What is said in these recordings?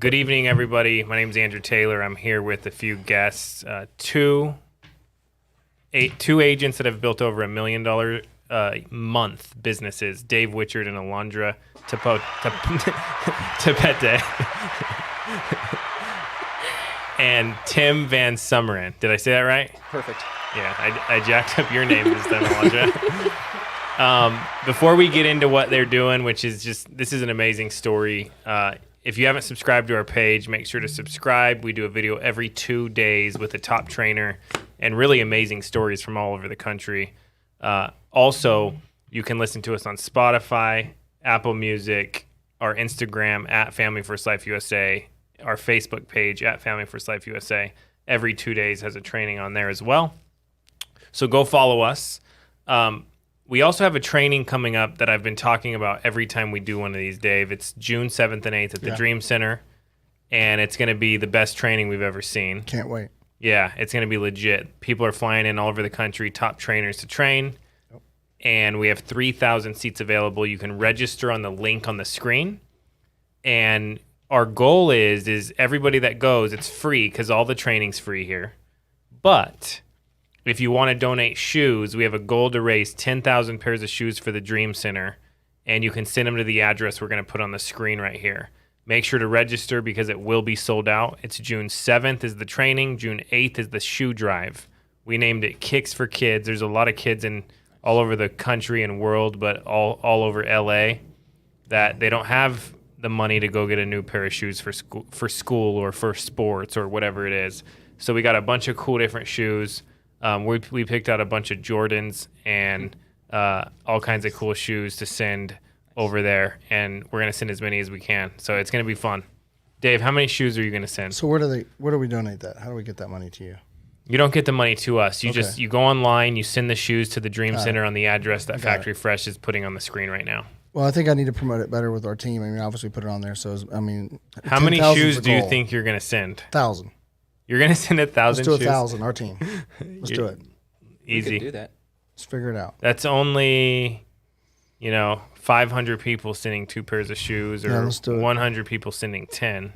Good evening, everybody. My name is Andrew Taylor. I'm here with a few guests, two agents that have built over $1 million month businesses, Dave Wichard and Alondra Tepete, and Tim Van Summeren. Did I say that right? Perfect. Yeah, I jacked up your name this time, Alondra. Before we get into what they're doing, which is this is an amazing story. If you haven't subscribed to our page, make sure to subscribe. We do a video every 2 days with a top trainer and really amazing stories from all over the country. Also, you can listen to us on Spotify, Apple Music, our Instagram at Family First Life USA, our Facebook page at Family First Life USA. Every 2 days has a training on there as well. So go follow us. We also have a training coming up that I've been talking about every time we do one of these, Dave. It's June 7th and 8th at the Dream Center, and it's going to be the best training we've ever seen. Can't wait. Yeah, it's going to be legit. People are flying in all over the country, top trainers to train, and we have 3,000 seats available. You can register on the link on the screen, and our goal is everybody that goes, it's free because all the training's free here, but if you want to donate shoes, we have a goal to raise 10,000 pairs of shoes for the Dream Center, and you can send them to the address we're going to put on the screen right here. Make sure to register because it will be sold out. It's June 7th is the training. June 8th is the shoe drive. We named it Kicks for Kids. There's a lot of kids in all over the country and world, but all over L.A. that they don't have the money to go get a new pair of shoes for school or for sports or whatever it is. So we got a bunch of cool different shoes. We picked out a bunch of Jordans and all kinds of cool shoes to send over there, and we're going to send as many as we can. So it's going to be fun. Dave, how many shoes are you going to send? So where do we donate that? How do we get that money to you? You don't get the money to us. You you go online, you send the shoes to the Dream Center on the address that Factory Fresh is putting on the screen right now. Well, I think I need to promote it better with our team. I mean, obviously put it on there. So, how many shoes do you think you're going to send? 1,000. You're going to send 1,000 shoes? Let's do 1,000, our team. Let's do it. Easy. We could do that. Let's figure it out. That's only, 500 people sending 2 pairs of shoes or let's do it. 100 people sending 10.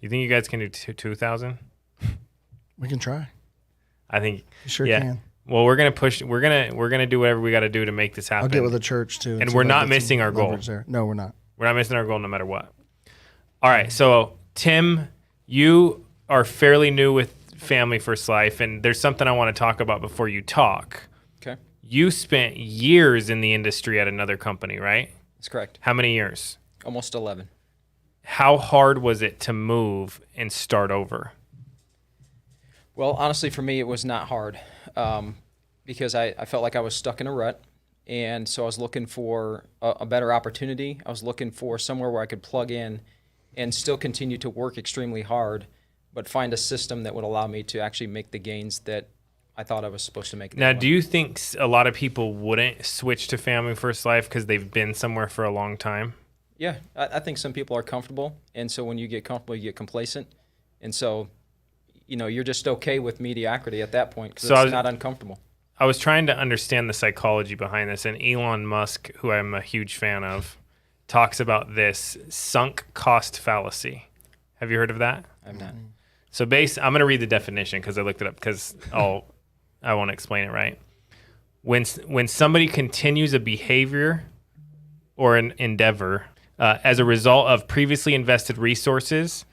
You think you guys can do 2,000? We can try. I think You sure can. Well, we're going to push. We're going to do whatever we got to do to make this happen. I'll get with the church too. And we're not missing our goal. There. No, we're not. We're not missing our goal no matter what. All right. So, Tim, you are fairly new with Family First Life, and there's something I want to talk about before you talk. Okay. You spent years in the industry at another company, right? That's correct. How many years? Almost 11. How hard was it to move and start over? Well, honestly, for me, it was not hard because I felt like I was stuck in a rut. And so I was looking for a better opportunity. I was looking for somewhere where I could plug in and still continue to work extremely hard, but find a system that would allow me to actually make the gains that I thought I was supposed to make. Now, do you think a lot of people wouldn't switch to Family First Life because they've been somewhere for a long time? Yeah, I think some people are comfortable, and so when you get comfortable, you get complacent. And so, you're just okay with mediocrity at that point because it's not uncomfortable. I was trying to understand the psychology behind this, and Elon Musk, who I'm a huge fan of, talks about this sunk cost fallacy. Have you heard of that? I've not. So I'm going to read the definition because I looked it up because I won't explain it right. When somebody continues a behavior or an endeavor as a result of previously invested resources,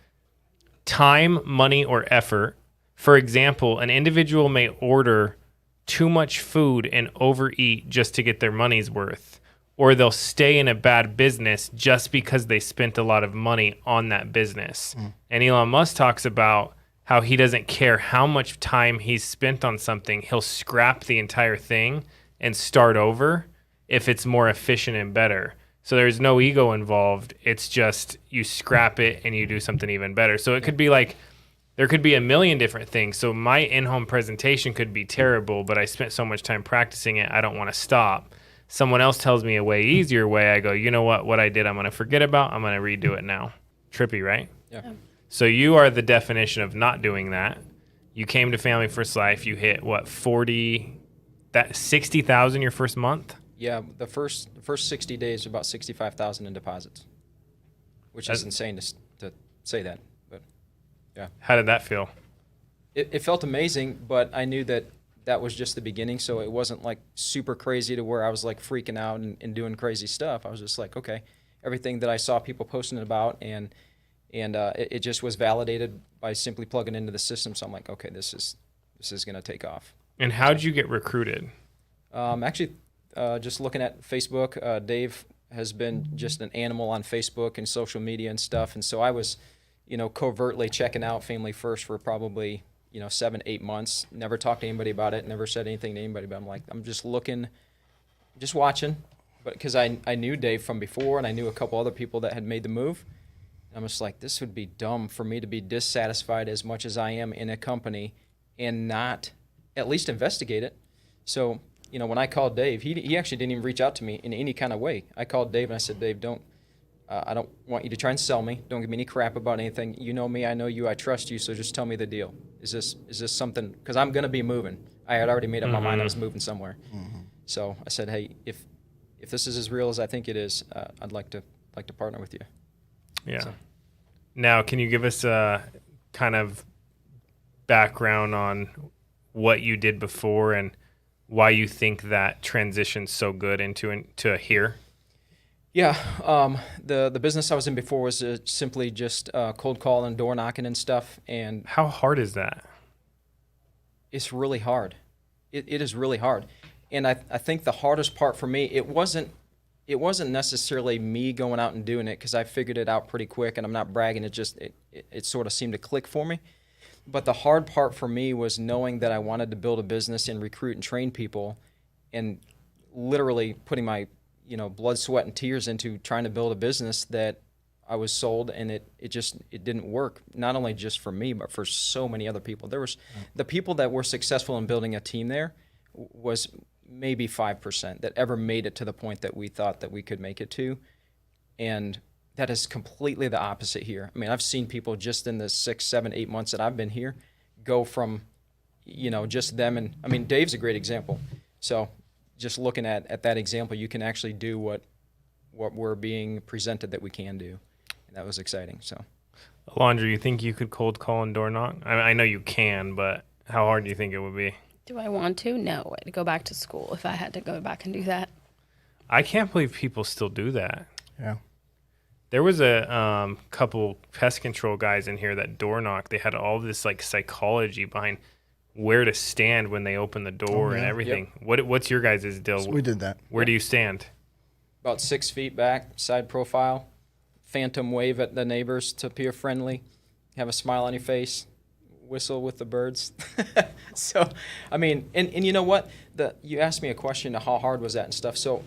time, money, or effort. For example, an individual may order too much food and overeat just to get their money's worth, or they'll stay in a bad business just because they spent a lot of money on that business. And Elon Musk talks about how he doesn't care how much time he's spent on something. He'll scrap the entire thing and start over if it's more efficient and better. So there's no ego involved. It's just you scrap it and you do something even better. So it could be like, there could be a million different things. So my in-home presentation could be terrible, but I spent so much time practicing it, I don't want to stop. Someone else tells me a way easier way. I go, you know what I did, I'm going to forget about. I'm going to redo it now. Trippy, right? Yeah. So you are the definition of not doing that. You came to Family First Life. You hit, 60,000 your first month? Yeah, the first 60 days, about $65,000 in deposits, which is insane to say that, but yeah. How did that feel? It felt amazing, but I knew that was just the beginning, so it wasn't like super crazy to where I was like freaking out and doing crazy stuff. I was just like, okay, everything that I saw people posting about, and it just was validated by simply plugging into the system. So I'm like, okay, this is going to take off. And how'd you get recruited? Actually, just looking at Facebook, Dave has been just an animal on Facebook and social media and stuff. And so I was, covertly checking out Family First for probably, 7-8 months. Never talked to anybody about it. Never said anything to anybody. But I'm like, I'm just looking, just watching. But because I knew Dave from before, and I knew a couple other people that had made the move. I'm just like, this would be dumb for me to be dissatisfied as much as I am in a company and not at least investigate it. So, when I called Dave, he actually didn't even reach out to me in any kind of way. I called Dave and I said, Dave, I don't want you to try and sell me. Don't give me any crap about anything. You know me, I know you, I trust you, so just tell me the deal. Is this something, because I'm going to be moving. I had already made up my mind I was moving somewhere. Mm-hmm. So I said, hey, if this is as real as I think it is, I'd like to partner with you. Yeah. So. Now, can you give us a kind of background on what you did before and why you think that transition's so good into here? Yeah, the business I was in before was simply just cold call and door knocking and stuff. And how hard is that? It's really hard. It is really hard. And I think the hardest part for me, it wasn't necessarily me going out and doing it, because I figured it out pretty quick, and I'm not bragging. It sort of seemed to click for me. But the hard part for me was knowing that I wanted to build a business and recruit and train people, and literally putting my blood, sweat, and tears into trying to build a business that I was sold, and it didn't work. Not only just for me, but for so many other people. There was the people that were successful in building a team there was maybe 5% that ever made it to the point that we thought that we could make it to. And that is completely the opposite here. I mean, I've seen people just in the 6, 7, 8 months that I've been here go from, just them. And I mean, Dave's a great example. So just looking at that example, you can actually do what we're being presented that we can do. And that was exciting. So, Alondra, you think you could cold call and door knock? I know you can, but how hard do you think it would be? Do I want to? No. I'd go back to school if I had to go back and do that. I can't believe people still do that. Yeah. There was a couple pest control guys in here that door knocked. They had all this like psychology behind where to stand when they open the door and everything. Yep. What's your guys' deal? So we did that. Where do you stand? About 6 feet back, side profile, phantom wave at the neighbors to appear friendly, have a smile on your face, whistle with the birds. So, I mean, and you know what? You asked me a question, how hard was that and stuff. So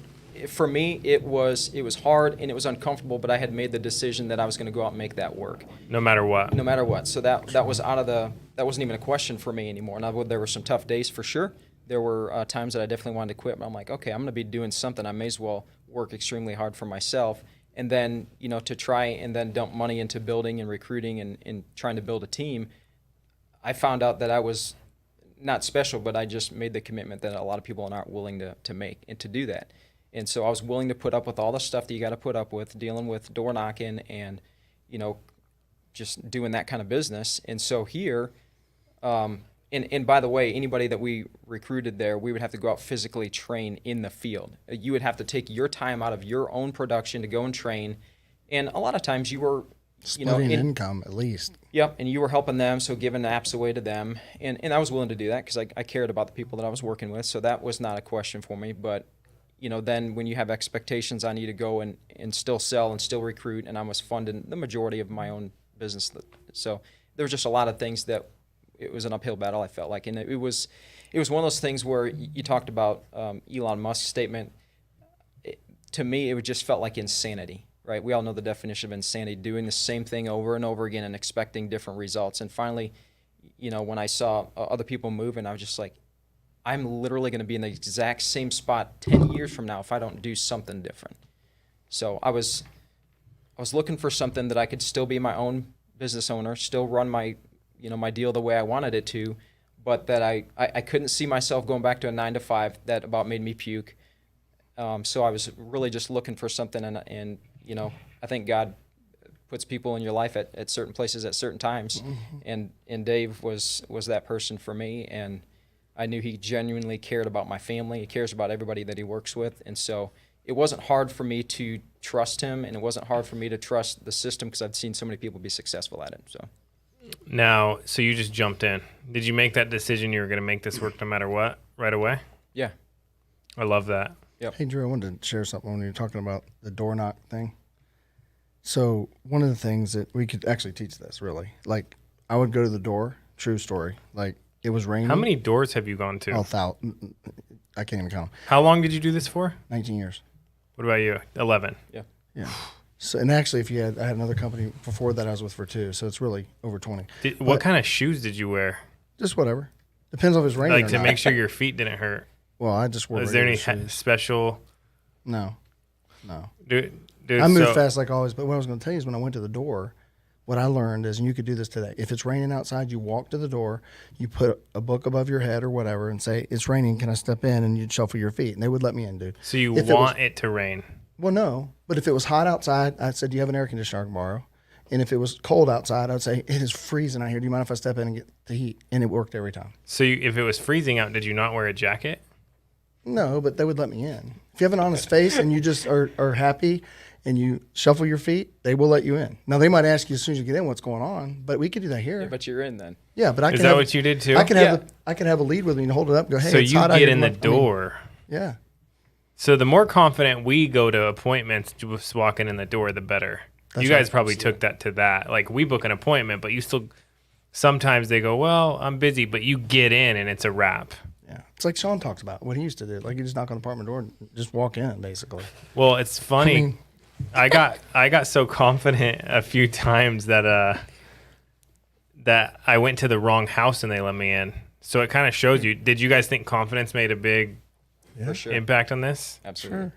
for me, it was hard and it was uncomfortable, but I had made the decision that I was going to go out and make that work. No matter what. No matter what. So that was that wasn't even a question for me anymore. Now, there were some tough days for sure. There were times that I definitely wanted to quit, but I'm like, okay, I'm going to be doing something. I may as well work extremely hard for myself. And then, to try and then dump money into building and recruiting and trying to build a team, I found out that I was not special, but I just made the commitment that a lot of people aren't willing to make and to do that. And so I was willing to put up with all the stuff that you got to put up with, dealing with door knocking and, just doing that kind of business. And so here, and by the way, anybody that we recruited there, we would have to go out physically train in the field. You would have to take your time out of your own production to go and train. And a lot of times you were, splitting income at least. Yep, and you were helping them, so giving apps away to them. And I was willing to do that because I cared about the people that I was working with, so that was not a question for me. But, then when you have expectations on you to go and still sell and still recruit, and I was funding the majority of my own business. So there were just a lot of things that it was an uphill battle, I felt like. And it was one of those things where you talked about Elon Musk's statement. To me, it just felt like insanity. Right, we all know the definition of insanity: doing the same thing over and over again and expecting different results. And finally, when I saw other people moving, I was just like, I'm literally going to be in the exact same spot 10 years from now if I don't do something different. So I was looking for something that I could still be my own business owner, still run my my deal the way I wanted it to, but that I couldn't see myself going back to a 9-to-5. That about made me puke. So I was really just looking for something, and I think God puts people in your life at certain places at certain times. And Dave was that person for me. And I knew he genuinely cared about my family. He cares about everybody that he works with. And so it wasn't hard for me to trust him, and it wasn't hard for me to trust the system because I'd seen so many people be successful at it. So Now, so you just jumped in. Did you make that decision you were going to make this work no matter what right away? yeah. I love that. Hey, Drew, I wanted to share something when you were talking about the door knock thing. So one of the things that we could actually teach this, really, like I would go to the door, true story, like it was raining. How many doors have you gone to? Oh, I can't even count them. How long did you do this for? 19 years. What about you? 11. Yeah. Yeah. So, and actually, I had another company before that I was with for 2, so it's really over 20. What kind of shoes did you wear? Just whatever. Depends if it's raining Like or to not. make sure your feet didn't hurt. Well, I just wore Was there any regular shoes. special? No. Dude, I move fast like always, but what I was going to tell you is when I went to the door, what I learned is, and you could do this today, if it's raining outside, you walk to the door, you put a book above your head or whatever and say, it's raining, can I step in? And you'd shuffle your feet, and they would let me in, dude. So you If want it to rain. Well, no, but if it was hot outside, I said, do you have an air conditioner I can borrow? And if it was cold outside, I'd say, it is freezing out here. Do you mind if I step in and get the heat? And it worked every time. So if it was freezing out, did you not wear a jacket? No, but they would let me in. If you have an honest face and you just are happy and you shuffle your feet, they will let you in. Now, they might ask you as soon as you get in what's going on, but we could do that here. Yeah, but you're in then. Yeah, but I Is can that have, what you did too? I can have a lead with me and hold it up and go, hey, So it's you hot out get here. in the I mean, door. yeah. So the more confident we go to appointments just walking in the door, the better. That's You guys right. probably took that to that. Like we book an appointment, but you still sometimes they go, well, I'm busy, but you get in and it's a wrap. Yeah. It's like Sean talks about what he used to do. Like you just knock on the apartment door and just walk in, basically. Well, it's funny. I mean- I got so confident a few times that that I went to the wrong house and they let me in. So it kind of shows you. Did you guys think confidence made a big For sure. impact on this? Absolutely.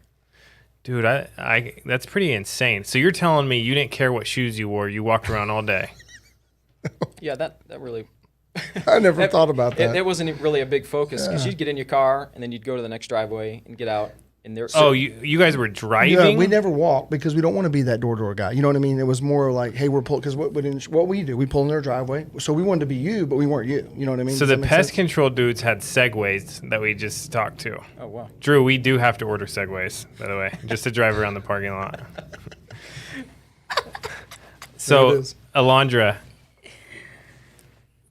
Dude, I that's pretty insane. So you're telling me you didn't care what shoes you wore, you walked around all day. Yeah, that really. I never thought about that. It wasn't really a big focus because you'd get in your car and then you'd go to the next driveway and get out. And there. Oh, you guys were driving? Yeah, we never walk because we don't want to be that door guy. You know what I mean? It was more like, hey, we're pulling, because what we do, we pull in their driveway. So we wanted to be you, but we weren't you. You know what I mean? So Does the that make pest sense? control dudes had Segways that we just talked to. Oh wow. Drew, we do have to order Segways, by the way, just to drive around the parking lot. There So, it is. Alondra,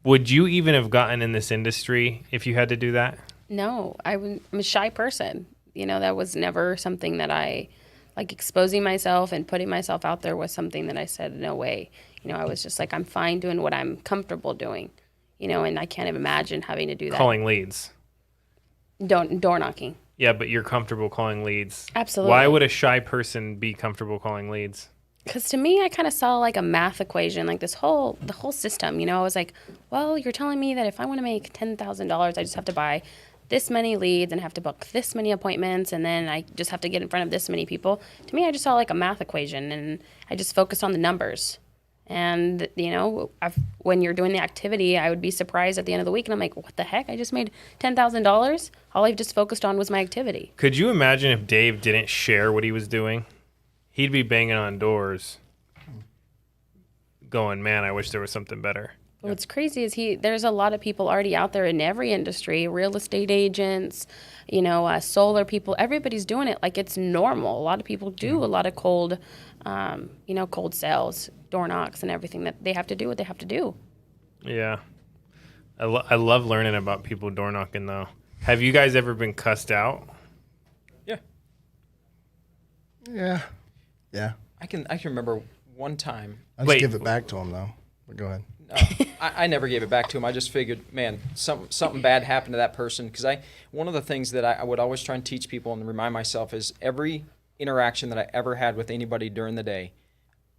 would you even have gotten in this industry if you had to do that? No, I'm a shy person. You know, that was never something that I, like exposing myself and putting myself out there was something that I said, no way. You know, I was just like, I'm fine doing what I'm comfortable doing, you know, and I can't even imagine having to do that. Calling leads. Door knocking. Yeah, but you're comfortable calling leads. Absolutely. Why would a shy person be comfortable calling leads? Because to me, I kind of saw like a math equation, like the whole system. You know, I was like, well, you're telling me that if I want to make $10,000, I just have to buy this many leads and have to book this many appointments, and then I just have to get in front of this many people. To me, I just saw like a math equation, and I just focused on the numbers. And, you know, when you're doing the activity, I would be surprised at the end of the week, and I'm like, what the heck? I just made $10,000? All I've just focused on was my activity. Could you imagine if Dave didn't share what he was doing? He'd be banging on doors going, man, I wish there was something better. What's crazy is there's a lot of people already out there in every industry, real estate agents, you know, solar people, everybody's doing it like it's normal. A lot of people do a lot of cold sales, door knocks and everything that they have to do what they have to do. Yeah. I love learning about people door knocking, though. Have you guys ever been cussed out? Yeah. Yeah. Yeah. I can remember one time. I just Wait. give it back to him, though. But go ahead. I never gave it back to him. I just figured, man, something bad happened to that person. Because one of the things that I would always try and teach people and remind myself is every interaction that I ever had with anybody during the day,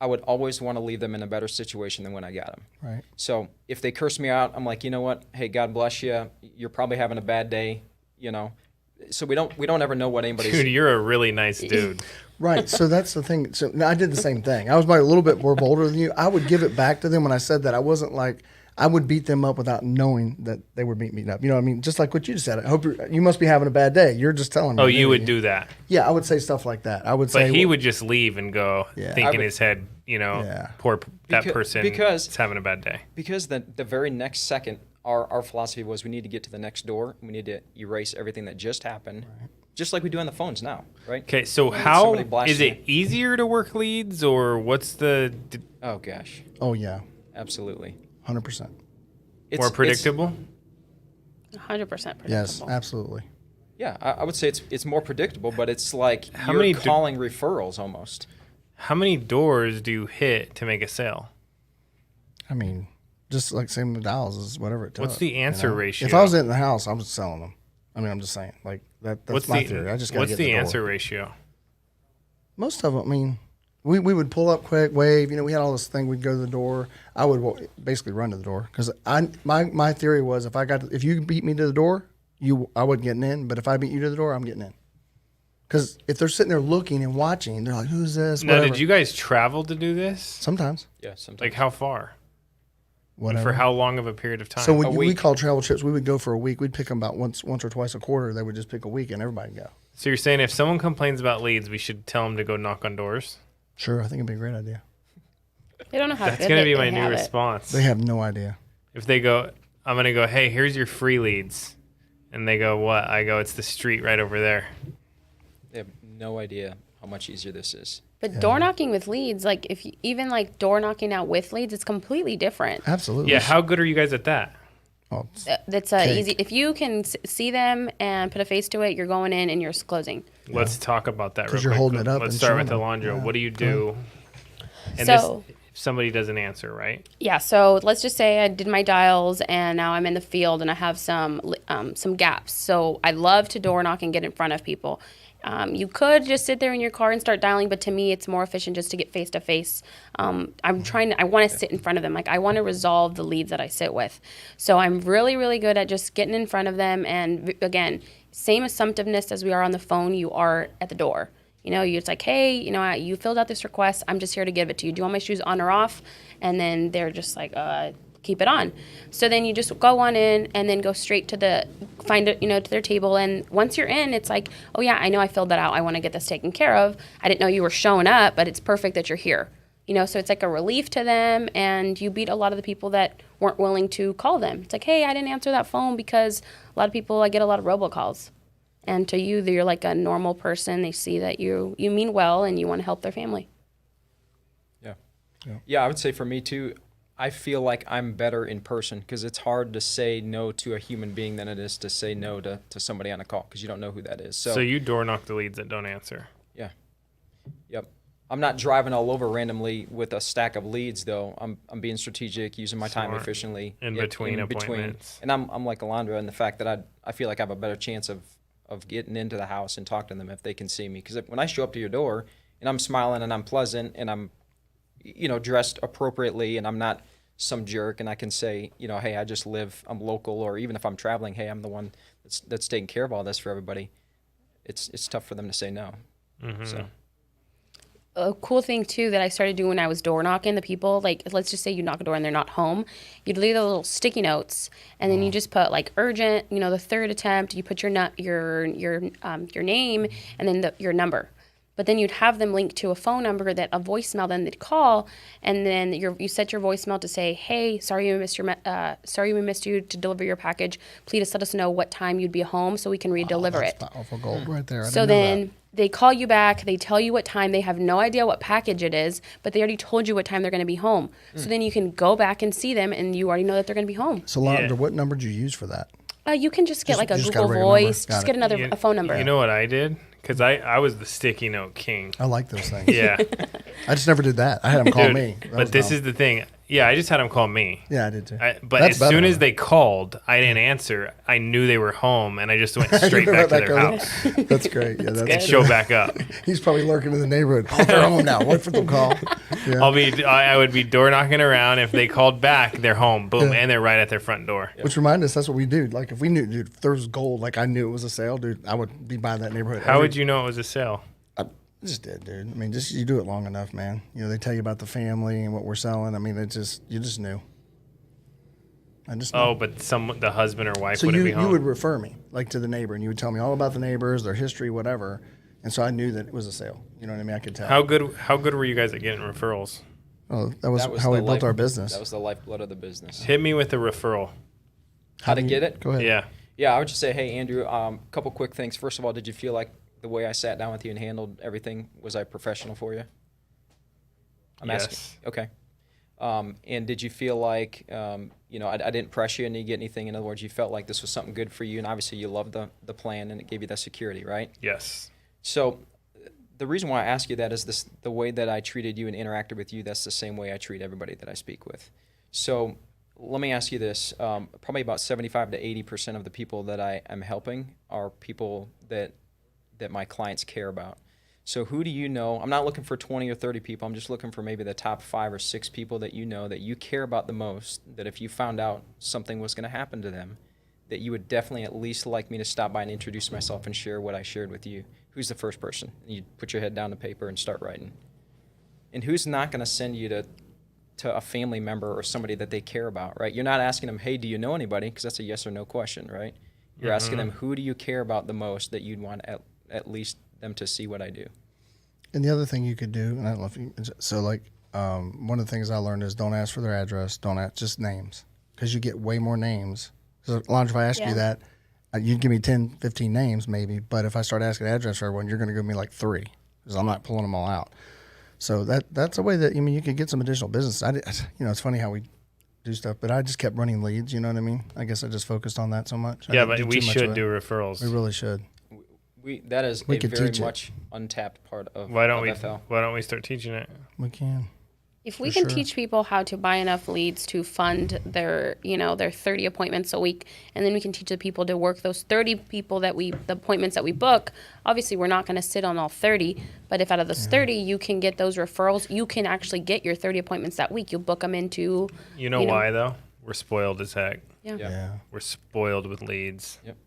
I would always want to leave them in a better situation than when I got them. Right. So if they curse me out, I'm like, you know what? Hey, God bless you. You're probably having a bad day, you know. So we don't ever know what anybody's. Dude, you're a really nice dude. Right. So that's the thing. So I did the same thing. I was probably a little bit more bolder than you. I would give it back to them when I said that. I wasn't like, I would beat them up without knowing that they would beat me up. You know what I mean? Just like what you just said. I hope you must be having a bad day. You're just telling me. Oh, you would do that. Yeah, I would say stuff like that. I would say. But he would just leave and go, Yeah. think I in would- his head, that Beca- person because- is having a bad day. Because the very next second, our philosophy was we need to get to the next door. We need to erase everything that just happened, just like we do on the phones now, right? Okay, so When how somebody blasts is it easier to work leads, or what's the Oh gosh, Oh yeah, absolutely. 100%. more predictable? 100% predictable. Yes, absolutely. Yeah, I would say it's more predictable, but it's like How you're many calling referrals almost. How many doors do you hit to make a sale? I mean, just like same with Dallas is whatever it does. What's the answer ratio? If I was in the house, I was selling them. I mean, I'm just saying, like that's What's my the theory. I just got to what's get the the door. answer ratio? Most of them, I mean, we would pull up quick, wave. You know, we had all this thing. We'd go to the door. I would basically run to the door because my theory was if you beat me to the door, I wasn't getting in. But if I beat you to the door, I'm getting in. Because if they're sitting there looking and watching, they're like, "Who's this?" Now, Whatever. did you guys travel to do this? Sometimes, Yeah, sometimes. Like how far? And whatever. for how long of a period of time? So A we week. call travel trips. We would go for a week. We'd pick them about once or twice a quarter. They would just pick a week and everybody go. So you're saying if someone complains about leads, we should tell them to go knock on doors? Sure, I think it'd be a great idea. They don't know how That's good going to they be my new have it. response. They have no idea. If they go, I'm going to go, hey, here's your free leads. And they go, what? I go, it's the street right over there. They have no idea how much easier this is. But door knocking with leads, like if you, even like door knocking out with leads, it's completely different. Absolutely. Yeah, how good are you guys at that? Oh, That's Cake. easy. If you can see them and put a face to it, you're going in and you're closing. Let's talk about that real 'Cause you're quick. holding it up Let's and start with showing them. Alondra. Yeah. What do you do? And So- this, if somebody doesn't answer, right? Yeah, so let's just say I did my dials and now I'm in the field and I have some gaps. So I love to door knock and get in front of people. You could just sit there in your car and start dialing, but to me, it's more efficient just to get face to face. I want to sit in front of them. Like I want to resolve the leads that I sit with. So I'm really, really good at just getting in front of them. And again, same assumptiveness as we are on the phone, you are at the door. You know, it's like, hey, you filled out this request. I'm just here to give it to you. Do you want my shoes on or off? And then they're just like, keep it on. So then you just go on in and then go straight to to their table. And once you're in, it's like, oh yeah, I know I filled that out. I want to get this taken care of. I didn't know you were showing up, but it's perfect that you're here. So it's like a relief to them, and you beat a lot of the people that weren't willing to call them. It's like, hey, I didn't answer that phone because a lot of people, I get a lot of robocalls. And to you, you're like a normal person. They see that you mean well and you want to help their family. Yeah, I would say for me too, I feel like I'm better in person because it's hard to say no to a human being than it is to say no to somebody on a call because you don't know who that is. So you door knock the leads that don't answer. Yeah. Yep. I'm not driving all over randomly with a stack of leads though. I'm being strategic, using my time Smart. efficiently. In between appointments. And I'm like Alondra in the fact that I feel like I have a better chance of getting into the house and talking to them if they can see me. Because when I show up to your door and I'm smiling and I'm pleasant and I'm dressed appropriately and I'm not some jerk and I can say, hey, I just live, I'm local, or even if I'm traveling, hey, I'm the one that's taking care of all this for everybody. It's tough for them to say no. Mm-hmm. So. A cool thing too that I started doing when I was door knocking the people, like let's just say you knock a door and they're not home, you'd leave the little sticky notes and then you just put like urgent, the third attempt, you put your name and then your number. But then you'd have them link to a phone number that a voicemail then they'd call, and then you set your voicemail to say, hey, sorry we missed you to deliver your package. Please let us know what time you'd be home so we can redeliver it. That's powerful gold right there. I So didn't know then they call you back, they tell you what time, they have no idea what package it is, but they already told you what time they're going to be home. So then you can go back and see them, and you already know that they're going to be home. that. So, Londra, Yeah. what number did you use for that? You can just get like a just got a Google regular number. Voice, Got just it. get another a phone number. You know what I did? Because I was the sticky note king. I like those things. Yeah. I just never did that. I had them call Dude, me. That was But this dumb. is the thing. Yeah, I just had them call me. Yeah, I did too. But That's as better soon than as they called, I didn't answer. I knew they were home, and I just went straight Right back to their over. house That's great. Yeah, that's and show back up. He's probably lurking in the neighborhood. Oh, they're home now. Wait for them to call. Yeah. I would be door knocking around. If they called back, they're home. Boom, and they're right at their front door. Which reminds us, that's what we do. Like if we knew, dude, if there was gold, like I knew it was a sale, dude, I would be by that neighborhood. How would you know it was a sale? I just did, dude. I mean, just you do it long enough, man. They tell you about the family and what we're selling. I mean, you just knew. I just Oh, but the husband or wife so wouldn't be you home. would refer me like to the neighbor, and you would tell me all about the neighbors, their history, whatever, and so I knew that it was a sale. You know what I mean? I could tell. How good were you guys at getting referrals? Oh, that was how we built our business. That was the lifeblood of the business. Hit me with a referral. How to get it? Go ahead. Yeah. Yeah, I would just say, hey, Andrew, couple quick things. First of all, did you feel like the way I sat down with you and handled everything, was I professional for you? I'm asking. Yes. Okay. And did you feel like, I didn't press you and you get anything? In other words, you felt like this was something good for you, and obviously you loved the plan and it gave you that security, right? Yes. So the reason why I ask you that is the way that I treated you and interacted with you, that's the same way I treat everybody that I speak with. So let me ask you this. Probably about 75 to 80% of the people that I am helping are people that my clients care about. So who do you know? I'm not looking for 20 or 30 people. I'm just looking for maybe the top 5 or 6 people that you know that you care about the most, that if you found out something was going to happen to them, that you would definitely at least like me to stop by and introduce myself and share what I shared with you. Who's the first person? You put your head down to paper and start writing. And who's not going to send you to a family member or somebody that they care about, right? You're not asking them, hey, do you know anybody? Because that's a yes or no question, right? You're asking them, who do you care about the most that you'd want at least them to see what I do? And the other thing you could do, and I don't know if you, so like one of the things I learned is don't ask for their address, don't ask, just names, because you get way more names. So Alondra, if I ask you that, you'd give me 10, 15 names maybe, but if I start asking address for everyone, you're going to give me like 3, because I'm not pulling them all out. So that's a way that, I mean, you could get some additional business. It's funny how we do stuff, but I just kept running leads, you know what I mean? I guess I just focused on that so much. Yeah, but we should do referrals. We really should. That is We a could very teach it. much untapped part of Why don't FL. Why don't we start teaching it? We can. If we For can sure. teach people how to buy enough leads to fund their 30 appointments a week, and then we can teach the people to work those 30 people the appointments that we book, obviously we're not going to sit on all 30, but if out of those 30 you can get those referrals, you can actually get your 30 appointments that week. You'll book them into... You know why, though? We're spoiled as heck. Yeah. We're spoiled with leads. Yep.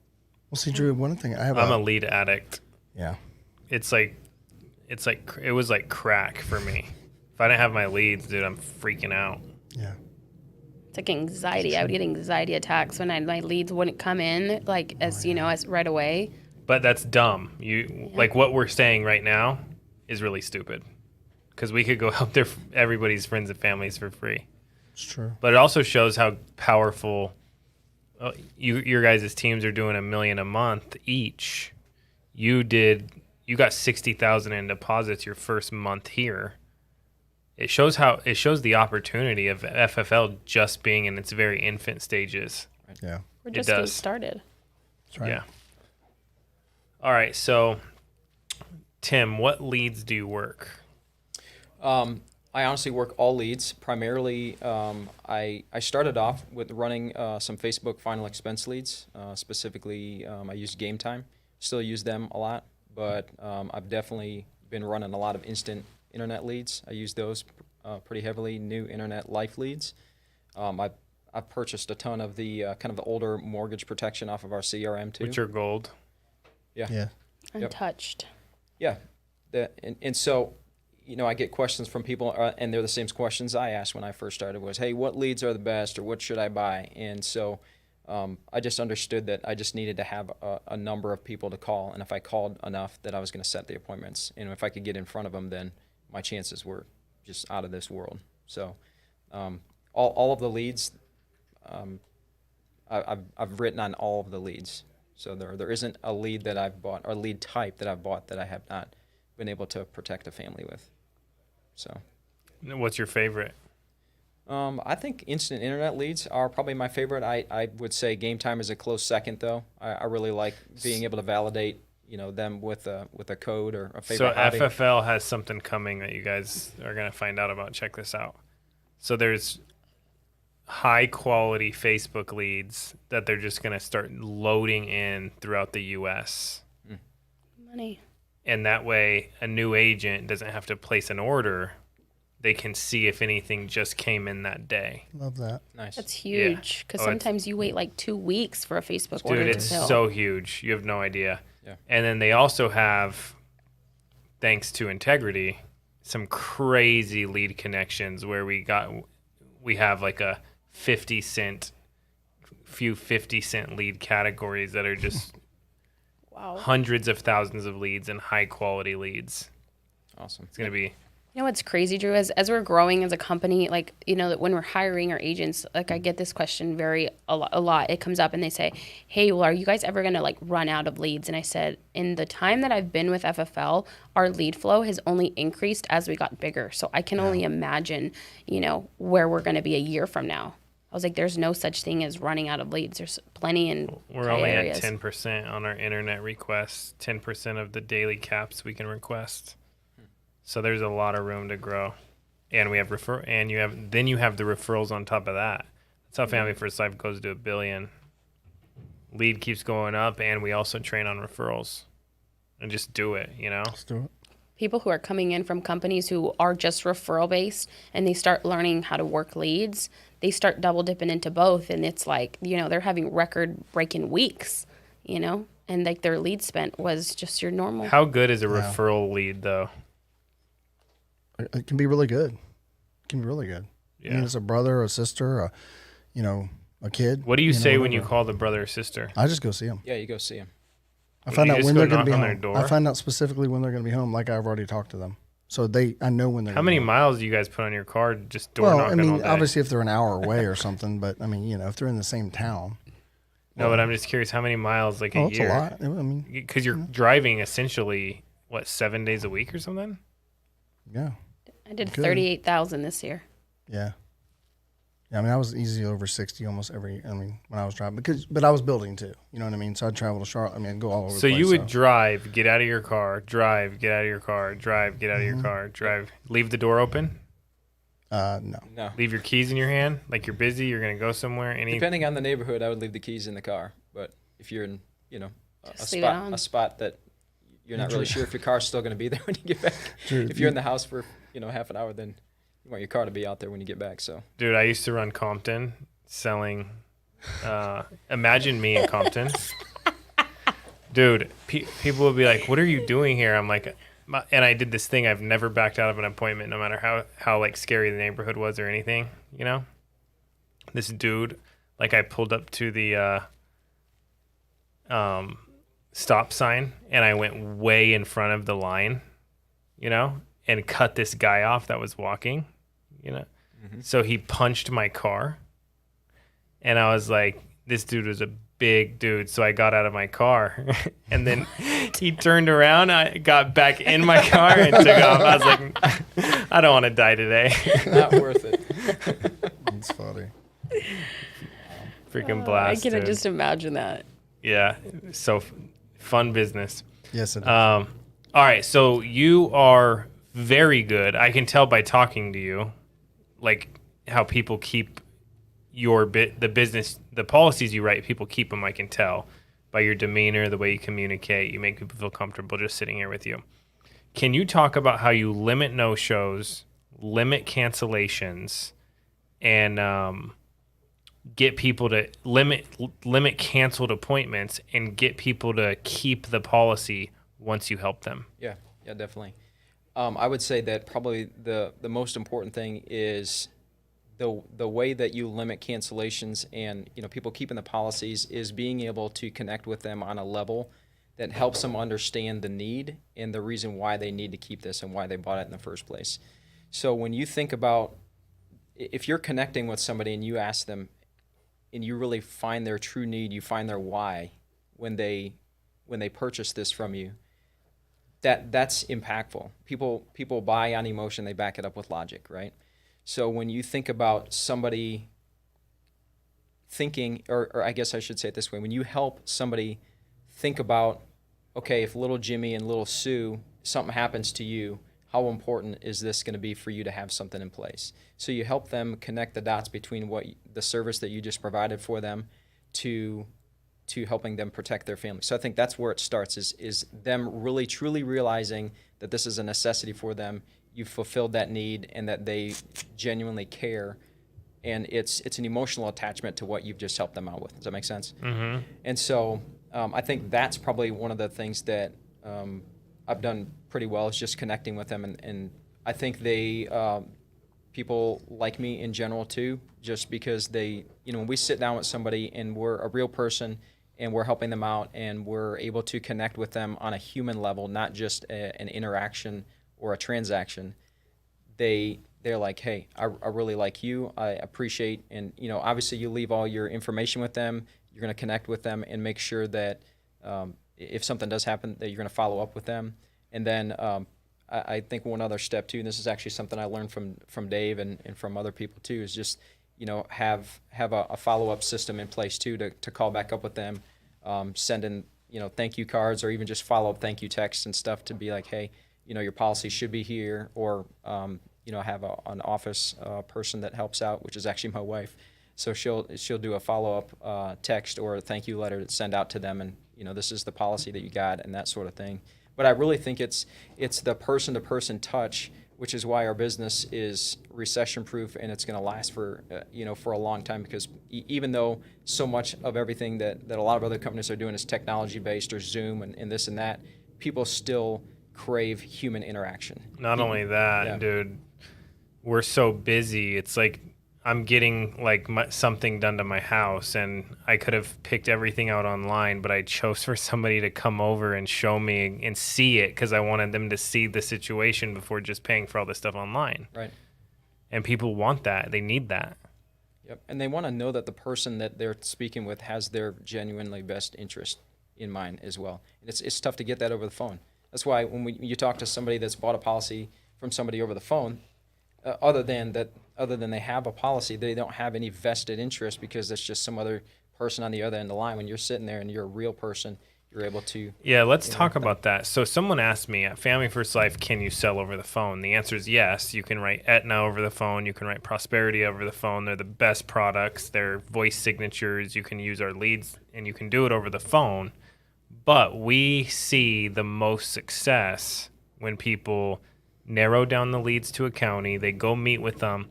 Well, see, Drew, one thing I'm a lead addict. Yeah. It was like crack for me. If I didn't have my leads, dude, I'm freaking out. Yeah. It's like anxiety. I would get anxiety attacks when my leads wouldn't come in, as right away. But that's dumb. Like what we're saying right now is really stupid, because we could go help everybody's friends and families for free. It's true. But it also shows how powerful your guys' teams are doing $1 million a month each. You got 60,000 in deposits your first month here. It shows the opportunity of FFL just being in its very infant stages. Yeah. We're just It getting does. started. That's right. Yeah. All right. So, Tim, what leads do you work? I honestly work all leads. Primarily, I started off with running some Facebook final expense leads. Specifically, I used Game Time. Still use them a lot, but I've definitely been running a lot of instant internet leads. I use those pretty heavily. New internet life leads. I've purchased a ton of the kind of the older mortgage protection off of our CRM too. Which are gold. Yeah. Untouched. Yeah, and so, I get questions from people, and they're the same questions I asked when I first started. Was, hey, what leads are the best, or what should I buy? And so, I just understood that I just needed to have a number of people to call, and if I called enough, that I was going to set the appointments. And if I could get in front of them, then my chances were just out of this world. So, all of the leads, I've written on all of the leads. So there isn't a lead that I've bought, or lead type that I've bought that I have not been able to protect a family with. So, What's your favorite? I think instant internet leads are probably my favorite. I would say Game Time is a close second, though. I really like being able to validate, them with a code or a favorite So hobby. FFL has something coming that you guys are going to find out about. Check this out. So there's high quality Facebook leads that they're just going to start loading in throughout the U.S. Money. And that way a new agent doesn't have to place an order. They can see if anything just came in that day. Love that. Nice. That's huge, because sometimes you wait like 2 weeks for a Facebook order Dude, to it's fill. so huge. You have no idea. Yeah. And then they also have, thanks to Integrity, some crazy lead connections where we have like a 50 cent few 50-cent lead categories that are just Wow. hundreds of thousands of leads and high quality leads. Awesome. It's going to be You know what's crazy, Drew? As we're growing as a company, like, you know, when we're hiring our agents, like I get this question a lot. It comes up and they say, hey, well, are you guys ever going to like run out of leads? And I said, in the time that I've been with FFL, our lead flow has only increased as we got bigger. So I can only imagine, you know, where we're going to be a year from now. I was like, there's no such thing as running out of leads. There's plenty in we're high only areas. at 10% on our internet requests, 10% of the daily caps we can request. So there's a lot of room to grow, and we have you have the referrals on top of that. That's how Family First Life goes to $1 billion. Lead keeps going up, and we also train on referrals, and just do it. You know, Let's do it. People who are coming in from companies who are just referral based and they start learning how to work leads, they start double dipping into both, and it's like, you know, they're having record breaking weeks, you know, and like their lead spent was just your normal. How good is a referral lead though? It can be really good. It can be really good. Yeah. I mean, it's a brother, a sister, a kid. What do you say when you whatever. call the brother or sister? I just go see them. Yeah, you go see them. I You find out just when go they're going knock to be on home. their door? I find out specifically when they're going to be home, like I've already talked to them. So I know when they're How gonna many be home. miles do you guys put on your car just door Well, knocking I all mean, day? obviously if they're an hour away or something, but I mean, you know, if they're in the same town. No, but I'm just curious how many miles like Oh, a it's year? a lot. I mean, Because you're driving essentially, 7 days a week or something? yeah. I did Good. 38,000 this year. Yeah. Yeah, I mean, I was easily over 60 almost when I was driving but I was building too. You know what I mean? So I'd travel to Charlotte. I mean, I'd go all over the So place. you would drive, get out of your car, drive, get out of your car, drive, get out of your car, drive, leave the door open, no. No. leave your keys in your hand, like you're busy, you're going to go somewhere. Depending on the neighborhood, I would leave the keys in the car. But if you're in, you know, Just leave it on. a spot that you're not really sure if your car's still going to be there when you get back. True. If you're in the house for, you know, half an hour, then you want your car to be out there when you get back. So Dude, I used to run Compton selling, imagine me in Compton. Dude, people would be like, what are you doing here? I'm like, and I did this thing. I've never backed out of an appointment, no matter how like scary the neighborhood was or anything, you know? This dude, like I pulled up to the stop sign and I went way in front of the line, you know, and cut this guy off that was walking, you know? So he punched my car and I was like, this dude was a big dude. So I got out of my car and then he turned around. I got back in my car and took off. I was like, I don't want to die today. not worth it. It's funny. Freaking blast. I can dude. just imagine that. Yeah. So fun business. Yes, it is. All right. So you are very good. I can tell by talking to you, like how people keep the business, the policies you write, people keep them. I can tell by your demeanor, the way you communicate. You make people feel comfortable just sitting here with you. Can you talk about how you limit no-shows, limit cancellations, and get people to limit canceled appointments and get people to keep the policy once you help them? Yeah, definitely. I would say that probably the most important thing is the way that you limit cancellations and, you know, people keeping the policies is being able to connect with them on a level that helps them understand the need and the reason why they need to keep this and why they bought it in the first place. So when you think about, if you're connecting with somebody and you ask them and you really find their true need, you find their why when they purchase this from you, that's impactful. People buy on emotion, they back it up with logic, right? So when you think about somebody thinking, or I guess I should say it this way, when you help somebody think about, okay, if little Jimmy and little Sue, something happens to you, how important is this going to be for you to have something in place? So you help them connect the dots between the service that you just provided for them to helping them protect their family. So I think that's where it starts, is them really truly realizing that this is a necessity for them. You've fulfilled that need and that they genuinely care. And it's an emotional attachment to what you've just helped them out with. Does that make sense? Mm-hmm. And so I think that's probably one of the things that I've done pretty well, is just connecting with them. And I think they people like me in general too, just because they, when we sit down with somebody and we're a real person and we're helping them out and we're able to connect with them on a human level, not just an interaction or a transaction, they're like, hey, I really like you. I appreciate, and obviously you leave all your information with them. You're going to connect with them and make sure that if something does happen, that you're going to follow up with them. And then I think one other step too, and this is actually something I learned from Dave and from other people too, is just have a follow up system in place too to call back up with them, send in thank you cards or even just follow up thank you texts and stuff to be like, hey, your policy should be here, or have an office person that helps out, which is actually my wife. So she'll do a follow up text or a thank you letter to send out to them, and this is the policy that you got and that sort of thing. But I really think it's the person to person touch, which is why our business is recession proof and it's going to last for for a long time, because even though so much of everything that a lot of other companies are doing is technology based or Zoom and this and that, people still crave human interaction. Not only that, Yeah. dude, we're so busy. It's like I'm getting something done to my house, and I could have picked everything out online, but I chose for somebody to come over and show me and see it because I wanted them to see the situation before just paying for all this stuff online. Right. And people want that. They need that. Yep. And they want to know that the person that they're speaking with has their genuinely best interest in mind as well. And it's tough to get that over the phone. That's why when you talk to somebody that's bought a policy from somebody over the phone, other than they have a policy, they don't have any vested interest, because that's just some other person on the other end of the line. When you're sitting there and you're a real person, you're able to. Yeah, let's talk about that. So someone asked me at Family First Life, can you sell over the phone? The answer is yes. You can write Aetna over the phone. You can write Prosperity over the phone. They're the best products. They're voice signatures. You can use our leads, and you can do it over the phone. But we see the most success when people narrow down the leads to a county, they go meet with them,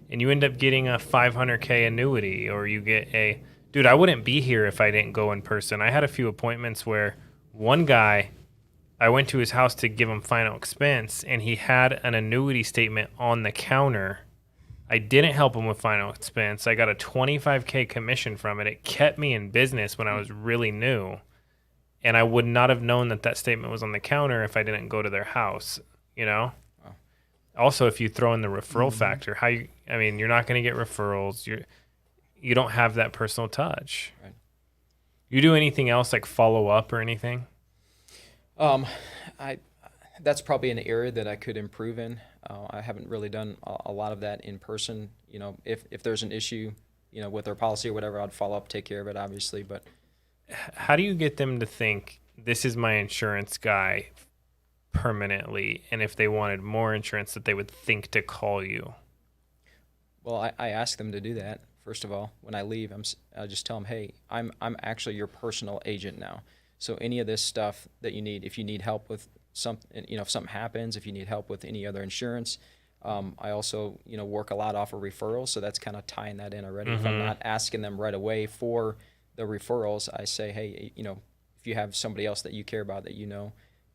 and you end up getting a $500K annuity, or you get dude, I wouldn't be here if I didn't go in person. I had a few appointments where one guy, I went to his house to give him final expense, and he had an annuity statement on the counter. I didn't help him with final expense. I got a $25K commission from it. It kept me in business when I was really new. And I would not have known that statement was on the counter if I didn't go to their house, Wow. Also, if you throw in the referral factor, you're not going to get referrals. You don't have that personal touch. Right. You do anything else like follow up or anything? That's probably an area that I could improve in. I haven't really done a lot of that in person. If there's an issue, with their policy or whatever, I'd follow up, take care of it, obviously. But how do you get them to think this is my insurance guy permanently, and if they wanted more insurance, that they would think to call you? Well, I ask them to do that. First of all, when I leave, I just tell them, hey, I'm actually your personal agent now. So any of this stuff that you need, if you need help with something, if something happens, if you need help with any other insurance, I also, work a lot off of referrals. So that's kind of tying that in already. If I'm not asking them right away for the referrals, I say, hey, if you have somebody else that you care about that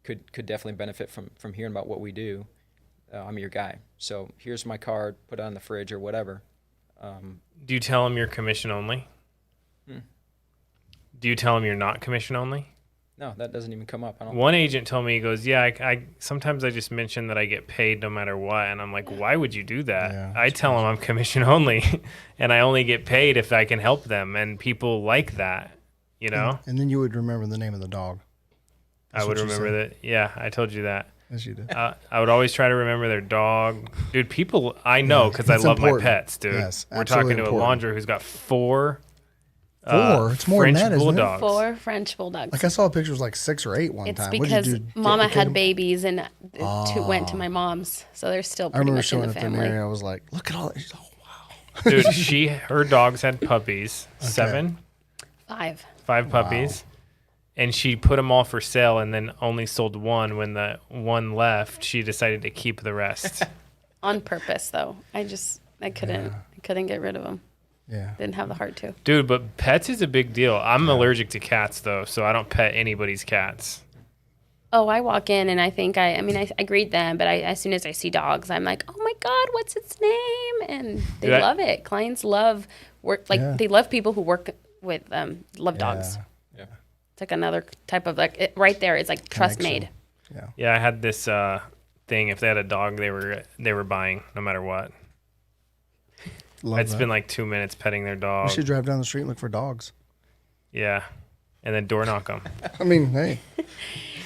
could definitely benefit from hearing about what we do, I'm your guy. So here's my card, put it on the fridge or whatever. Do you tell them you're commission only? Do you tell them you're not commission only? No, that doesn't even come up. One agent told me, he goes, yeah, I sometimes I just mention that I get paid no matter what. And I'm like, why would you do that? Yeah, I tell them I'm commission only and I only get paid if I can help them. And people like that, And then you would remember the name of the dog. I would remember that. Yeah, I told you that. Yes, you did. I would always try to remember their dog. Dude, people, I know because I it's love important. my pets, dude. Yes, We're absolutely talking to important. a laundrer who's got four. It's more French than that, isn't it? bulldogs. 4 French bulldogs. Like I saw a picture, it was like 6 or 8 one It's time. What'd you because do? Mama Take had them? babies and went to my mom's, so they're still I pretty remember much in showing the it to family. Mary. I was like, look at all that. She's like, oh, wow. Dude, her dogs had puppies. Okay. 7? 5. 5 puppies. And she put them all for sale and then only sold one. When the one left, she decided to keep the rest. On purpose, though. I couldn't get rid of them. Yeah. Didn't have the heart to. Dude, but pets is a big deal. I'm allergic to cats, though, so I don't pet anybody's cats. Oh, I walk in and I think I greet them, but as soon as I see dogs, I'm like, oh my God, what's its name? And they Dude, love it. Clients love they love people who work with love dogs. Yeah. It's like another type of right there. It's like trust Connection. made. Yeah, I had this thing. If they had a dog, they were buying no matter what. Love I'd that. spend like 2 minutes petting their We dog. should drive down the street and look for dogs. Yeah, and then door knock them. I mean, hey.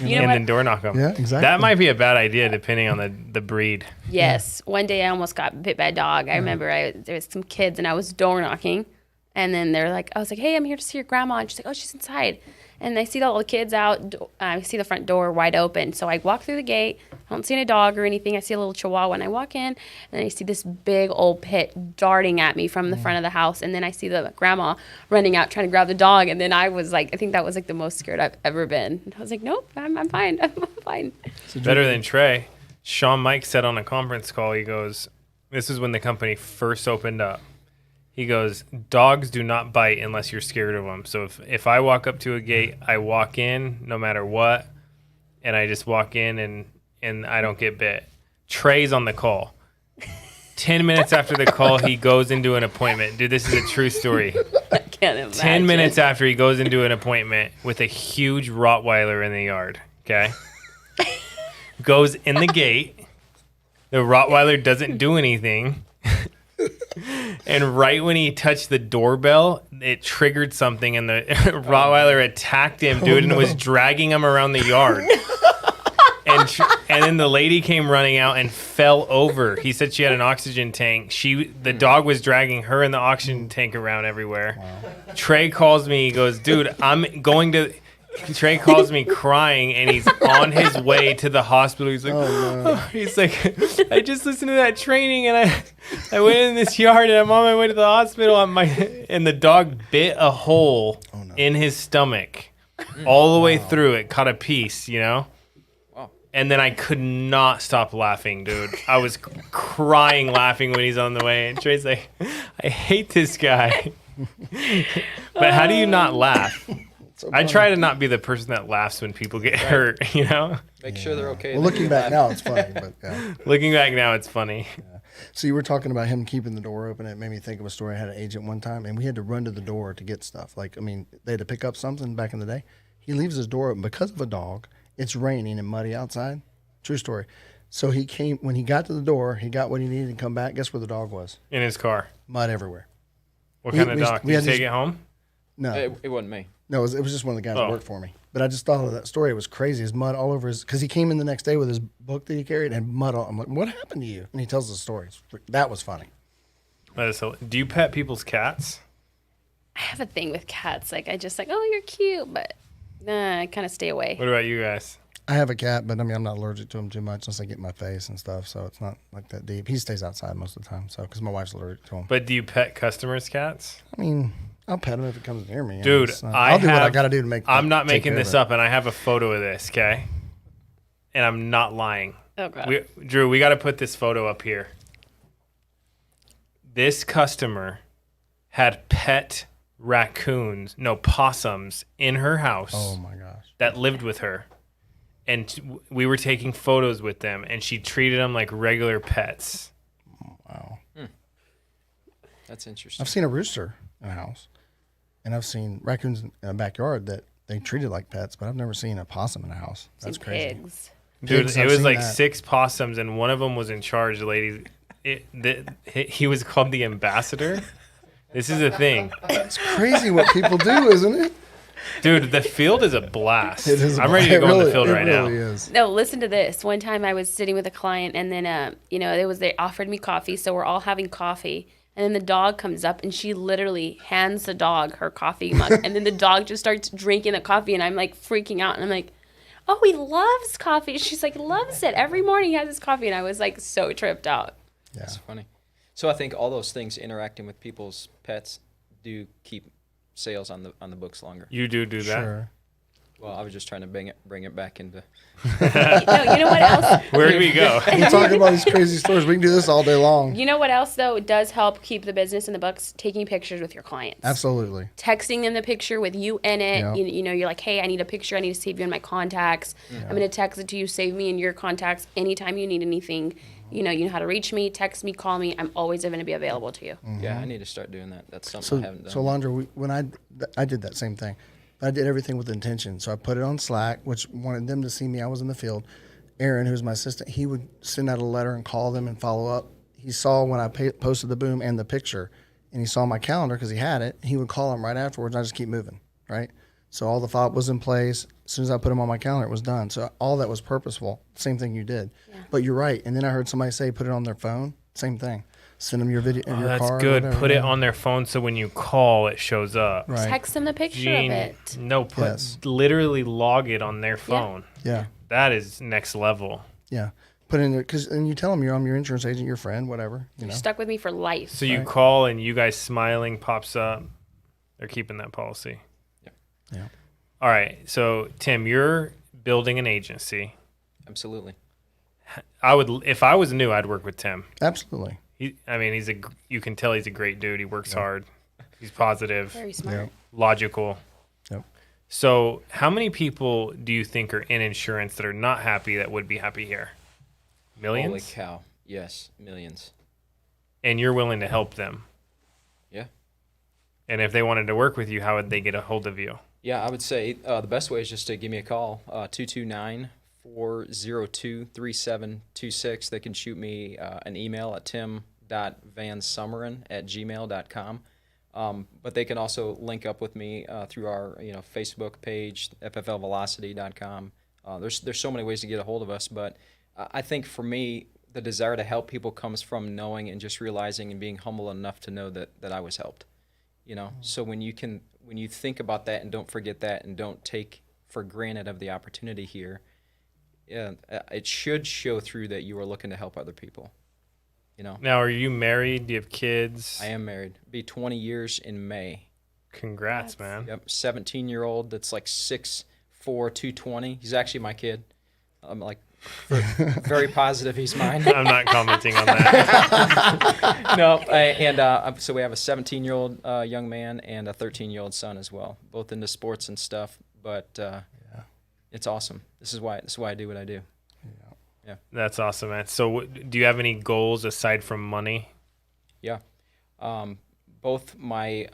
You know And what? then door knock them. Yeah, exactly. That might be a bad idea depending on the breed. Yes. One day I almost got bit by a dog. I remember there was some kids and I was door knocking, and then I was like, hey, I'm here to see your grandma. And she's like, oh, she's inside. And I see all the kids out. I see the front door wide open. So I walk through the gate. I don't see any dog or anything. I see a little chihuahua. And I walk in, and I see this big old pit darting at me from the front of the house. And then I see the grandma running out trying to grab the dog. And then I was like, I think that was like the most scared I've ever been. And I was like, nope, I'm fine. I'm fine. Better than Trey. Sean Mike said on a conference call, he goes, this is when the company first opened up. He goes, dogs do not bite unless you're scared of them. So if I walk up to a gate, I walk in no matter what, and I just walk in and I don't get bit. Trey's on the call. 10 minutes after the call, he goes into an appointment. Dude, this is a true story. I can't imagine. 10 minutes after he goes into an appointment with a huge Rottweiler in the yard, okay? Goes in the gate. The Rottweiler doesn't do anything. And right when he touched the doorbell, it triggered something, and the Rottweiler attacked him, dude, and was dragging him around the yard. And then the lady came running out and fell over. He said she had an oxygen tank. The dog was dragging her and the oxygen tank around everywhere. Wow. Trey calls me. He goes, dude, Trey calls me crying, and he's on his way to the hospital. He's like, he's like, I just listened to that training, and I went in this yard, and I'm on my way to the hospital. And the dog bit a hole in his stomach all the way through it, caught a piece, you know? Wow. And then I could not stop laughing, dude. I was crying laughing when he's on the way. And Trey's like, I hate this guy. But how do you not laugh? I try to not be the person that laughs when people get hurt, you know? Make sure they're okay. Well, looking back now, it's funny, but yeah. Looking back now, it's funny. Yeah. So you were talking about him keeping the door open. It made me think of a story. I had an agent one time, and we had to run to the door to get stuff. Like, I mean, they had to pick up something back in the day. He leaves his door open because of a dog. It's raining and muddy outside. True story. So when he got to the door, he got what he needed and come back. Guess where the dog was? In his car. Mud everywhere. What kind of dog? Did you take it home? No. It wasn't me. No, it was just one of the guys that worked for me. But I just thought of that story. It was crazy. His mud all over because he came in the next day with his book that he carried and mud all. I'm like, what happened to you? And he tells the story. That was funny. Do you pet people's cats? I have a thing with cats. Like I just oh, you're cute, but I kind of stay away. What about you guys? I have a cat, but I mean, I'm not allergic to him too much unless I get in my face and stuff. So it's not like that deep. He stays outside most of the time. So because my wife's allergic to him. But do you pet customers' cats? I mean, I'll pet him if it comes near me. Dude, I'll do what I got to do to make. I'm not making this up, and I have a photo of this, okay? And I'm not lying. Oh God. Drew, we got to put this photo up here. This customer had possums in her house. Oh my gosh. That lived with her. And we were taking photos with them, and she treated them like regular pets. Wow. That's interesting. I've seen a rooster in a house, and I've seen raccoons in a backyard that they treated like pets, but I've never seen a possum in a house. That's Seen crazy. pigs. Dude, Pigs, it I've was seen like that. 6 possums, and one of them was in charge. The lady, he was called the ambassador. This is a thing. It's crazy what people do, isn't it? Dude, the field is a blast. It is. I'm ready to go on the field right now. It really is. No, listen to this. One time I was sitting with a client, and then they offered me coffee, so we're all having coffee. And then the dog comes up, and she literally hands the dog her coffee mug, and then the dog just starts drinking the coffee, and I'm like freaking out, and I'm like, "Oh, he loves coffee." She's like, "Loves it every morning. He has his coffee," and I was like so tripped out. Yeah. That's funny. So I think all those things interacting with people's pets do keep sales on the books longer. You do that? Sure. Well, I was just trying to bring it back into. No, you know what else? Where do we go? We're talking about these crazy stories. We can do this all day long. You know what else though does help keep the business in the books? Taking pictures with your clients. Absolutely. Texting them the picture with you in it. Yeah. You know, you're like, hey, I need a picture. I need to save you in my contacts. I'm going to text it to you. Save me in your contacts. Anytime you need anything, you know how to reach me. Text me, call me. I'm always going to be available to you. Yeah, I need to start doing that. That's something I haven't done. So Londra, when I did that same thing. I did everything with intention. So I put it on Slack, which wanted them to see me. I was in the field. Aaron, who's my assistant, he would send out a letter and call them and follow up. He saw when I posted the boom and the picture, and he saw my calendar because he had it. He would call them right afterwards, and I just keep moving, right? So all the follow-up was in place. As soon as I put them on my calendar, it was done. So all that was purposeful. Same thing you did. Yeah. But you're right. And then I heard somebody say put it on their phone. Same thing. Send them your video. Oh, your that's car good. whatever, Put it on their phone so when you call, it shows up. Right. Text them the picture of it. No, literally log it on their phone. Yeah. That is next level. Yeah. Put it in there and you tell them I'm your insurance agent, your friend, whatever. You know. You're stuck with me for life. So you call and you guys smiling pops up. They're keeping that policy. Yeah. All right. So Tim, you're building an agency. Absolutely. If I was new, I'd work with Tim. Absolutely. You can tell he's a great dude. He works hard. He's positive, Very smart. Yep. logical. Yep. So how many people do you think are in insurance that are not happy that would be happy here? Millions? Holy cow. Yes, millions. And you're willing to help them. Yeah. And if they wanted to work with you, how would they get a hold of you? Yeah, I would say the best way is just to give me a call, 229-402-3726. They can shoot me an email at tim.vansummeren@gmail.com. But they can also link up with me through our Facebook page, fflvelocity.com. There's so many ways to get a hold of us, but I think for me, the desire to help people comes from knowing and just realizing and being humble enough to know that I was helped. So when you think about that and don't forget that and don't take for granted of the opportunity here, it should show through that you are looking to help other people. Now, are you married? Do you have kids? I am married. Be 20 years in May. Congrats, man. Yep, 17-year-old that's like 6'4", 220. He's actually my kid. I'm like very positive he's mine. I'm not commenting on that. No, so we have a 17-year-old young man and a 13-year-old son as well, both into sports and stuff. But it's awesome. This is why I do what I do. Yeah. That's awesome, man. So do you have any goals aside from money? Yeah. Both my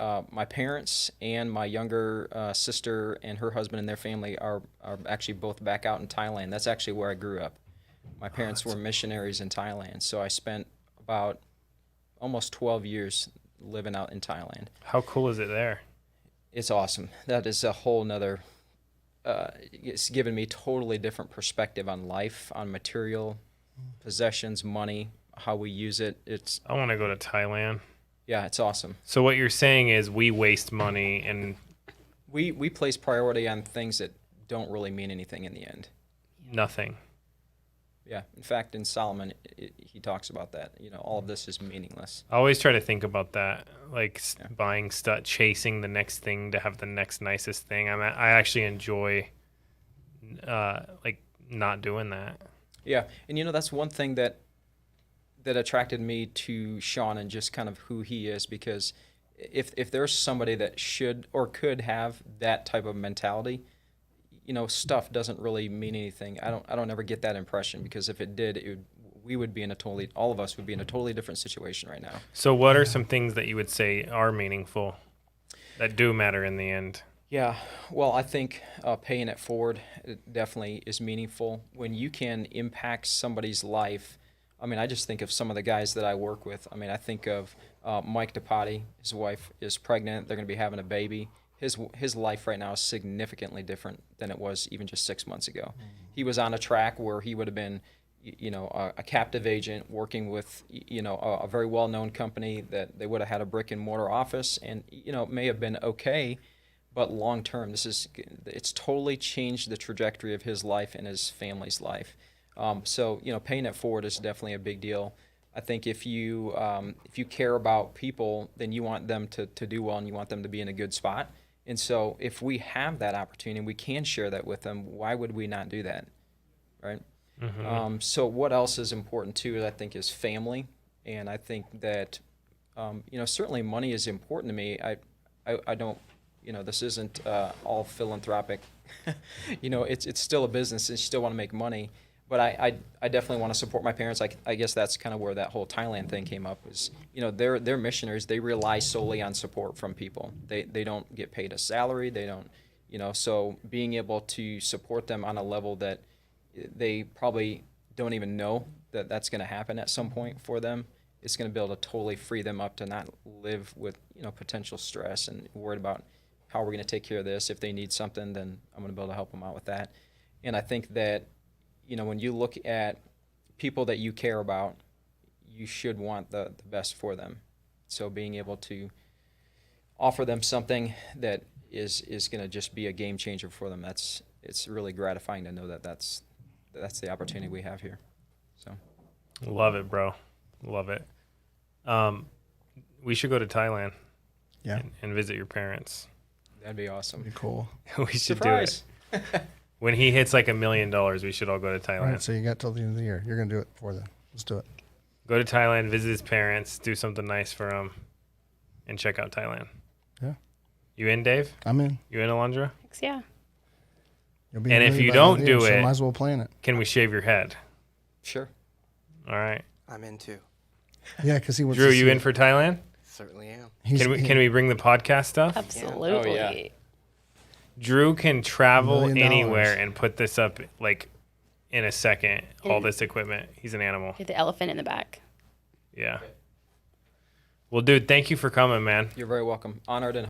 parents and my younger sister and her husband and their family are actually both back out in Thailand. That's actually where I grew up. My parents were missionaries in Thailand, so I spent about almost 12 years living out in Thailand. How cool is it there? It's awesome. That is a whole nother, it's given me totally different perspective on life, on material, possessions, money, how we use it. I want to go to Thailand. Yeah, it's awesome. So what you're saying is we waste money and we place priority on things that don't really mean anything in the end. nothing. Yeah. In fact, in Solomon, he talks about that. All of this is meaningless. I always try to think about that, like buying stuff, chasing the next thing to have the next nicest thing. I actually enjoy, like not doing that. Yeah, and that's one thing that attracted me to Sean and just kind of who he is, because if there's somebody that should or could have that type of mentality, stuff doesn't really mean anything. I don't ever get that impression, because if it did, all of us would be in a totally different situation right now. So what are some things that you would say are meaningful, that do matter in the end? Yeah, well, I think paying it forward definitely is meaningful. When you can impact somebody's life, I just think of some of the guys that I work with. I think of Mike DePati. His wife is pregnant. They're going to be having a baby. His life right now is significantly different than it was even just 6 months ago. Mm-hmm. He was on a track where he would have been, a captive agent working with, a very well-known company that they would have had a brick-and-mortar office, and, it may have been okay, but long-term, it's totally changed the trajectory of his life and his family's life. So paying it forward is definitely a big deal. I think if you care about people, then you want them to do well, and you want them to be in a good spot. And so if we have that opportunity and we can share that with them, why would we not do that? Right? So what else is important too, I think, is family. And I think that, certainly money is important to me. I don't, this isn't all philanthropic. It's still a business and you still want to make money. But I definitely want to support my parents. I guess that's kind of where that whole Thailand thing came up is, they're missionaries. They rely solely on support from people. They don't get paid a salary. They don't, so being able to support them on a level that they probably don't even know that that's going to happen at some point for them, it's going to be able to totally free them up to not live with, potential stress and worried about how we're going to take care of this. If they need something, then I'm going to be able to help them out with that. And I think that, when you look at people that you care about, you should want the best for them. So being able to offer them something that is going to just be a game changer for them, it's really gratifying to know that that's the opportunity we have here. So, Love it, bro. Love it. We should go to Thailand. Yeah. And visit your parents. that'd be awesome. Pretty cool. We should Surprise. do it. When he hits like $1 million, we should all go to Thailand. All right, so you got till the end of the year. You're going to do it before then. Let's do it. Go to Thailand, visit his parents, do something nice for him, and check out Thailand. Yeah. You in, Dave? I'm in. You in, Alondra? Thanks, yeah. You'll be And in if Italy you by the end don't of the year, do so it- might as well plan it. Can we shave your head? Sure. All right. I'm in too. Yeah, because he wants Drew, to you see in it. for Thailand? Certainly am. Can we bring the podcast stuff? Absolutely. Oh, yeah. Drew can travel $1 million. anywhere and put this up like in a second. All this equipment. He's an animal. Get the elephant in the back. Yeah. Well, dude, thank you for coming, man. You're very welcome. Honored and